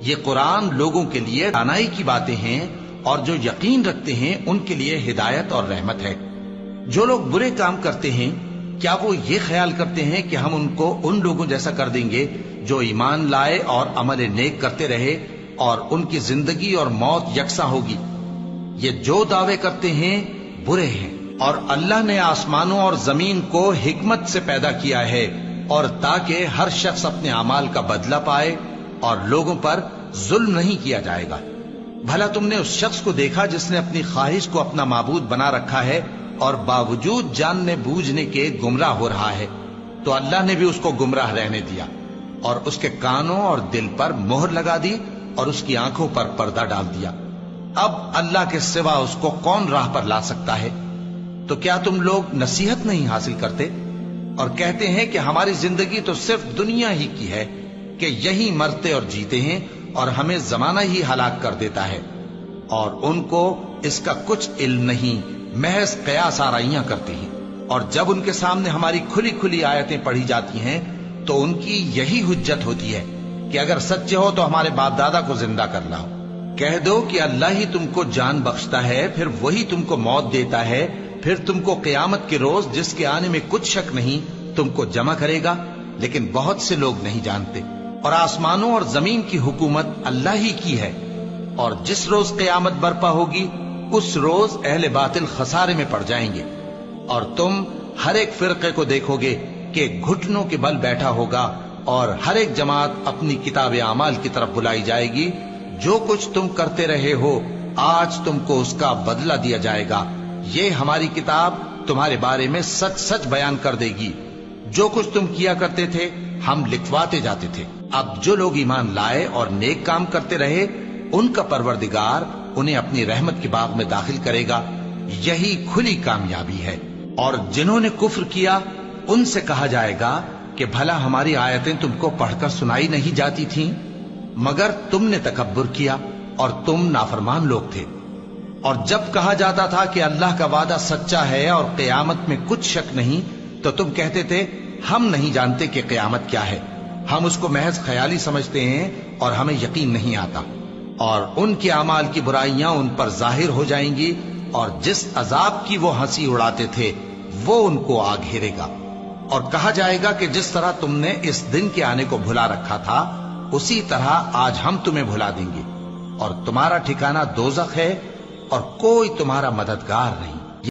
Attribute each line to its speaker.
Speaker 1: یہ قرآن لوگوں کے لیے دانائی کی باتیں ہیں اور جو یقین رکھتے ہیں ان کے لیے ہدایت اور رحمت ہے۔ جو لوگ برے کام کرتے ہیں کیا وہ یہ خیال کرتے ہیں کہ ہم ان کو ان لوگوں جیسا کر دیں گے جو ایمان لائے اور عمل نیک کرتے رہے اور ان کی زندگی اور موت یکساں ہوگی؟ یہ جو دعوے کرتے ہیں برے ہیں۔ اور اللہ نے آسمانوں اور زمین کو حکمت سے پیدا کیا ہے اور تاکہ ہر شخص اپنے اعمال کا بدلہ پائے اور لوگوں پر ظلم نہیں کیا جائے گا۔ بھلا تم نے اس شخص کو دیکھا جس نے اپنی خواہش کو اپنا معبود بنا رکھا ہے اور باوجود جاننے بوجھنے کے گمراہ ہو رہا ہے؟ تو اللہ نے بھی اس کو گمراہ رہنے دیا اور اس کے کانوں اور دل پر مہر لگا دی اور اس کی آنکھوں پر پردہ ڈال دیا۔ اب اللہ کے سوا اس کو کون راہ پر لا سکتا ہے؟ تو کیا تم لوگ نصیحت نہیں حاصل کرتے اور کہتے ہیں کہ ہماری زندگی تو صرف دنیا ہی کی ہے، کہ یہی مرتے اور جیتے ہیں اور ہمیں زمانہ ہی ہلاک کر دیتا ہے، اور ان کو اس کا کچھ علم نہیں، محض قیاس آرائیاں کرتے ہیں۔ اور جب ان کے سامنے ہماری کھلی کھلی آیتیں پڑھی جاتی ہیں تو ان کی یہی حجت ہوتی ہے کہ اگر سچے ہو تو ہمارے باپ دادا کو زندہ کر لاؤ۔ کہہ دو کہ اللہ ہی تم کو جان بخشتا ہے، پھر وہی تم کو موت دیتا ہے، پھر تم کو قیامت کے روز جس کے آنے میں کچھ شک نہیں تم کو جمع کرے گا، لیکن بہت سے لوگ نہیں جانتے۔ اور آسمانوں اور زمین کی حکومت اللہ ہی کی ہے، اور جس روز قیامت برپا ہوگی اس روز اہل باطل خسارے میں پڑ جائیں گے۔ اور تم ہر ایک فرقے کو دیکھو گے کہ گھٹنوں کے بل بیٹھا ہوگا اور ہر ایک جماعت اپنی کتاب اعمال کی طرف بلائی جائے گی۔ جو کچھ تم کرتے رہے ہو آج تم کو اس کا بدلہ دیا جائے گا، یہ ہماری کتاب تمہارے بارے میں سچ سچ بیان کر دے گی۔ جو کچھ تم کیا کرتے تھے ہم لکھواتے جاتے تھے۔ اب جو لوگ ایمان لائے اور نیک کام کرتے رہے ان کا پروردگار انہیں اپنی رحمت کے باغ میں داخل کرے گا، یہی کھلی کامیابی ہے۔ اور جنہوں نے کفر کیا ان سے کہا جائے گا کہ بھلا ہماری آیتیں تم کو پڑھ کر سنائی نہیں جاتی تھیں؟ مگر تم نے تکبر کیا اور تم نافرمان لوگ تھے۔ اور جب کہا جاتا تھا کہ اللہ کا وعدہ سچا ہے اور قیامت میں کچھ شک نہیں، تو تم کہتے تھے ہم نہیں جانتے کہ قیامت کیا ہے، ہم اس کو محض خیالی سمجھتے ہیں اور ہمیں یقین نہیں آتا۔ اور ان کے اعمال کی برائیاں ان پر ظاہر ہو جائیں گی، اور جس عذاب کی وہ ہنسی اڑاتے تھے وہ ان کو آ گھیرے گا۔ اور کہا جائے گا کہ جس طرح تم نے اس دن کے آنے کو بھلا رکھا تھا اسی طرح آج ہم تمہیں بھلا دیں گے، اور تمہارا ٹھکانہ دوزخ ہے اور کوئی تمہارا مددگار نہیں۔